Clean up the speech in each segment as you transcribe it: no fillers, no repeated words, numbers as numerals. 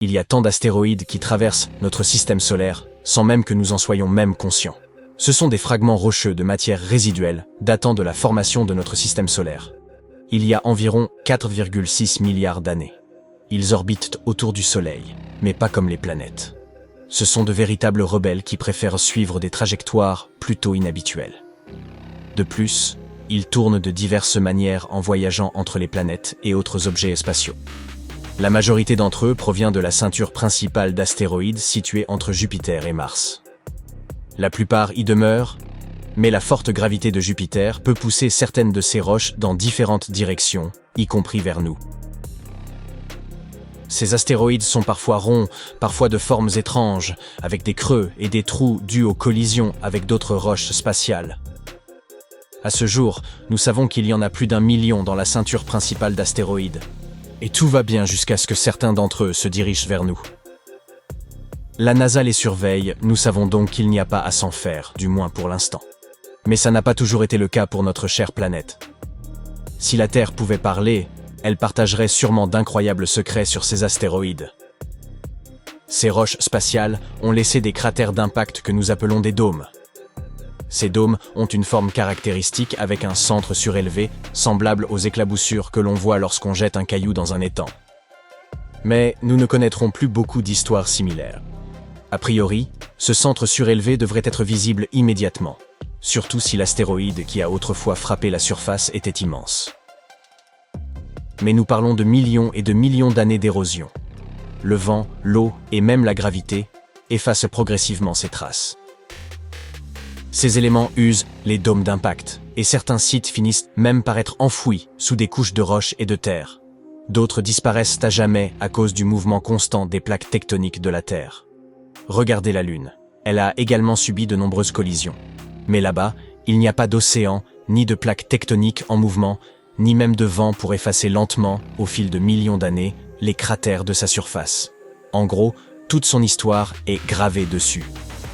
Il y a tant d'astéroïdes qui traversent notre système solaire, sans même que nous en soyons même conscients. Ce sont des fragments rocheux de matière résiduelle, datant de la formation de notre système solaire. Il y a environ 4,6 milliards d'années. Ils orbitent autour du Soleil, mais pas comme les planètes. Ce sont de véritables rebelles qui préfèrent suivre des trajectoires plutôt inhabituelles. De plus, ils tournent de diverses manières en voyageant entre les planètes et autres objets spatiaux. La majorité d'entre eux provient de la ceinture principale d'astéroïdes située entre Jupiter et Mars. La plupart y demeurent, mais la forte gravité de Jupiter peut pousser certaines de ces roches dans différentes directions, y compris vers nous. Ces astéroïdes sont parfois ronds, parfois de formes étranges, avec des creux et des trous dus aux collisions avec d'autres roches spatiales. À ce jour, nous savons qu'il y en a plus d'1 million dans la ceinture principale d'astéroïdes. Et tout va bien jusqu'à ce que certains d'entre eux se dirigent vers nous. La NASA les surveille, nous savons donc qu'il n'y a pas à s'en faire, du moins pour l'instant. Mais ça n'a pas toujours été le cas pour notre chère planète. Si la Terre pouvait parler, elle partagerait sûrement d'incroyables secrets sur ces astéroïdes. Ces roches spatiales ont laissé des cratères d'impact que nous appelons des dômes. Ces dômes ont une forme caractéristique avec un centre surélevé, semblable aux éclaboussures que l'on voit lorsqu'on jette un caillou dans un étang. Mais nous ne connaîtrons plus beaucoup d'histoires similaires. A priori, ce centre surélevé devrait être visible immédiatement, surtout si l'astéroïde qui a autrefois frappé la surface était immense. Mais nous parlons de millions et de millions d'années d'érosion. Le vent, l'eau et même la gravité effacent progressivement ces traces. Ces éléments usent les dômes d'impact, et certains sites finissent même par être enfouis sous des couches de roches et de terre. D'autres disparaissent à jamais à cause du mouvement constant des plaques tectoniques de la Terre. Regardez la Lune. Elle a également subi de nombreuses collisions. Mais là-bas, il n'y a pas d'océan, ni de plaques tectoniques en mouvement, ni même de vent pour effacer lentement, au fil de millions d'années, les cratères de sa surface. En gros, toute son histoire est gravée dessus.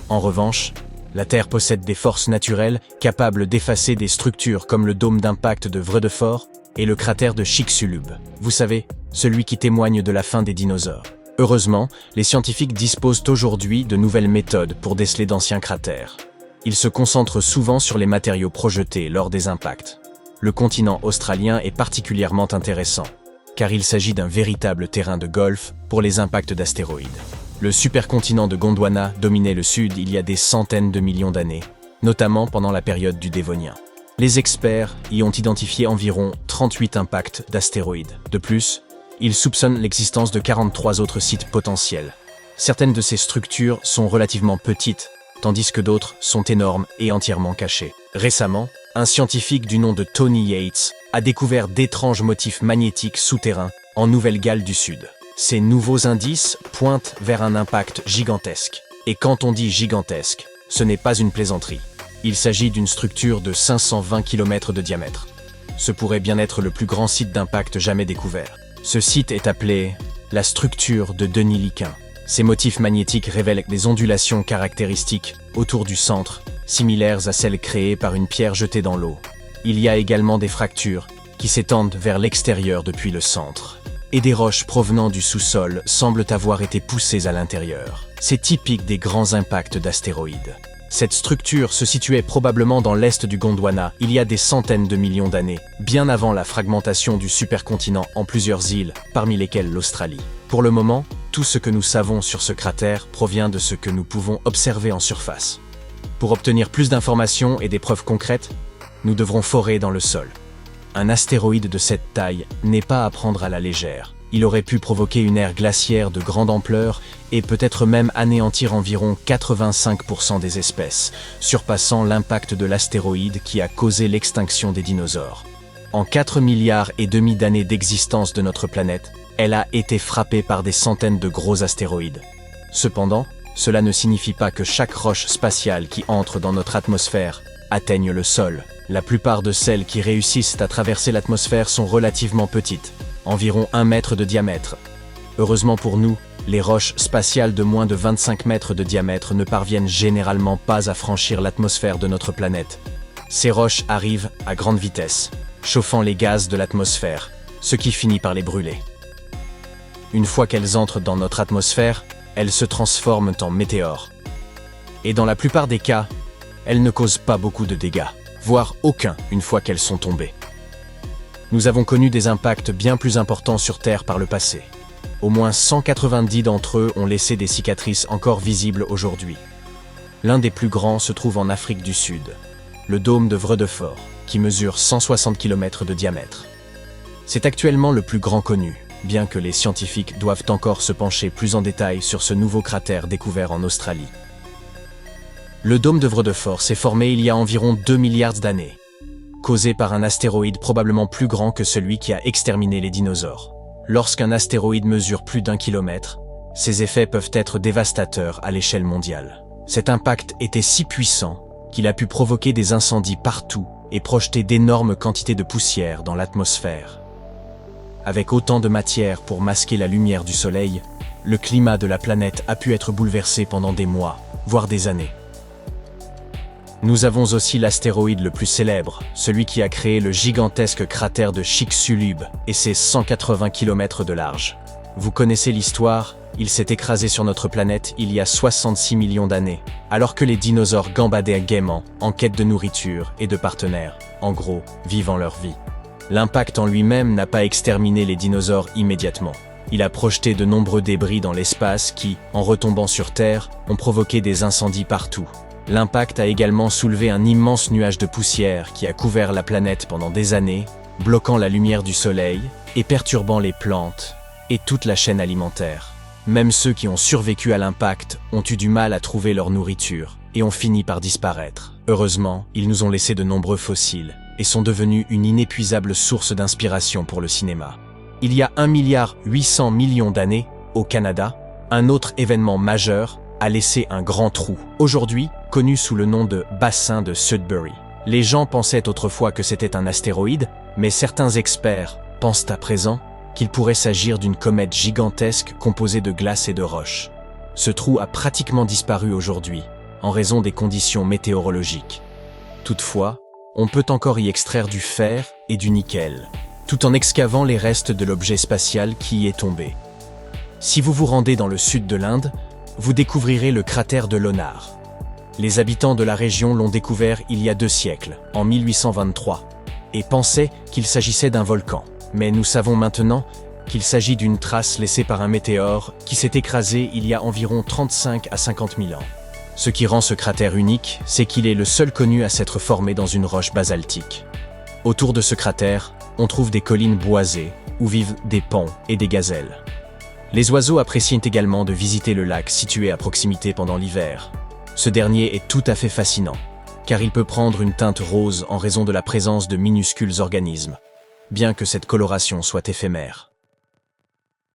En revanche, la Terre possède des forces naturelles capables d'effacer des structures comme le dôme d'impact de Vredefort et le cratère de Chicxulub. Vous savez, celui qui témoigne de la fin des dinosaures. Heureusement, les scientifiques disposent aujourd'hui de nouvelles méthodes pour déceler d'anciens cratères. Ils se concentrent souvent sur les matériaux projetés lors des impacts. Le continent australien est particulièrement intéressant, car il s'agit d'un véritable terrain de golf pour les impacts d'astéroïdes. Le supercontinent de Gondwana dominait le Sud il y a des centaines de millions d'années, notamment pendant la période du Dévonien. Les experts y ont identifié environ 38 impacts d'astéroïdes. De plus, ils soupçonnent l'existence de 43 autres sites potentiels. Certaines de ces structures sont relativement petites, tandis que d'autres sont énormes et entièrement cachées. Récemment, un scientifique du nom de Tony Yates a découvert d'étranges motifs magnétiques souterrains en Nouvelle-Galles du Sud. Ces nouveaux indices pointent vers un impact gigantesque. Et quand on dit gigantesque, ce n'est pas une plaisanterie. Il s'agit d'une structure de 520 km de diamètre. Ce pourrait bien être le plus grand site d'impact jamais découvert. Ce site est appelé la structure de Deniliquin. Ces motifs magnétiques révèlent des ondulations caractéristiques autour du centre, similaires à celles créées par une pierre jetée dans l'eau. Il y a également des fractures qui s'étendent vers l'extérieur depuis le centre. Et des roches provenant du sous-sol semblent avoir été poussées à l'intérieur. C'est typique des grands impacts d'astéroïdes. Cette structure se situait probablement dans l'est du Gondwana il y a des centaines de millions d'années, bien avant la fragmentation du supercontinent en plusieurs îles, parmi lesquelles l'Australie. Pour le moment, tout ce que nous savons sur ce cratère provient de ce que nous pouvons observer en surface. Pour obtenir plus d'informations et des preuves concrètes, nous devrons forer dans le sol. Un astéroïde de cette taille n'est pas à prendre à la légère. Il aurait pu provoquer une ère glaciaire de grande ampleur et peut-être même anéantir environ 85% des espèces, surpassant l'impact de l'astéroïde qui a causé l'extinction des dinosaures. En 4,5 milliards d'années d'existence de notre planète, elle a été frappée par des centaines de gros astéroïdes. Cependant, cela ne signifie pas que chaque roche spatiale qui entre dans notre atmosphère atteigne le sol. La plupart de celles qui réussissent à traverser l'atmosphère sont relativement petites, environ 1 mètre de diamètre. Heureusement pour nous, les roches spatiales de moins de 25 mètres de diamètre ne parviennent généralement pas à franchir l'atmosphère de notre planète. Ces roches arrivent à grande vitesse, chauffant les gaz de l'atmosphère, ce qui finit par les brûler. Une fois qu'elles entrent dans notre atmosphère, elles se transforment en météores. Et dans la plupart des cas, elles ne causent pas beaucoup de dégâts, voire aucun une fois qu'elles sont tombées. Nous avons connu des impacts bien plus importants sur Terre par le passé. Au moins 190 d'entre eux ont laissé des cicatrices encore visibles aujourd'hui. L'un des plus grands se trouve en Afrique du Sud, le dôme de Vredefort, qui mesure 160 km de diamètre. C'est actuellement le plus grand connu, bien que les scientifiques doivent encore se pencher plus en détail sur ce nouveau cratère découvert en Australie. Le dôme de Vredefort s'est formé il y a environ 2 milliards d'années, causé par un astéroïde probablement plus grand que celui qui a exterminé les dinosaures. Lorsqu'un astéroïde mesure plus d'1 kilomètre, ses effets peuvent être dévastateurs à l'échelle mondiale. Cet impact était si puissant qu'il a pu provoquer des incendies partout et projeter d'énormes quantités de poussière dans l'atmosphère. Avec autant de matière pour masquer la lumière du Soleil, le climat de la planète a pu être bouleversé pendant des mois, voire des années. Nous avons aussi l'astéroïde le plus célèbre, celui qui a créé le gigantesque cratère de Chicxulub et ses 180 km de large. Vous connaissez l'histoire, il s'est écrasé sur notre planète il y a 66 millions d'années, alors que les dinosaures gambadaient gaiement, en quête de nourriture et de partenaires, en gros, vivant leur vie. L'impact en lui-même n'a pas exterminé les dinosaures immédiatement. Il a projeté de nombreux débris dans l'espace qui, en retombant sur Terre, ont provoqué des incendies partout. L'impact a également soulevé un immense nuage de poussière qui a couvert la planète pendant des années, bloquant la lumière du Soleil et perturbant les plantes et toute la chaîne alimentaire. Même ceux qui ont survécu à l'impact ont eu du mal à trouver leur nourriture et ont fini par disparaître. Heureusement, ils nous ont laissé de nombreux fossiles et sont devenus une inépuisable source d'inspiration pour le cinéma. Il y a 1,8 milliard d'années, au Canada, un autre événement majeur a laissé un grand trou, aujourd'hui connu sous le nom de bassin de Sudbury. Les gens pensaient autrefois que c'était un astéroïde, mais certains experts pensent à présent qu'il pourrait s'agir d'une comète gigantesque composée de glace et de roches. Ce trou a pratiquement disparu aujourd'hui, en raison des conditions météorologiques. Toutefois, on peut encore y extraire du fer et du nickel, tout en excavant les restes de l'objet spatial qui y est tombé. Si vous vous rendez dans le sud de l'Inde, vous découvrirez le cratère de Lonar. Les habitants de la région l'ont découvert il y a 2 siècles, en 1823, et pensaient qu'il s'agissait d'un volcan. Mais nous savons maintenant qu'il s'agit d'une trace laissée par un météore qui s'est écrasé il y a environ 35 à 50 000 ans. Ce qui rend ce cratère unique, c'est qu'il est le seul connu à s'être formé dans une roche basaltique. Autour de ce cratère, on trouve des collines boisées, où vivent des paons et des gazelles. Les oiseaux apprécient également de visiter le lac situé à proximité pendant l'hiver. Ce dernier est tout à fait fascinant, car il peut prendre une teinte rose en raison de la présence de minuscules organismes, bien que cette coloration soit éphémère.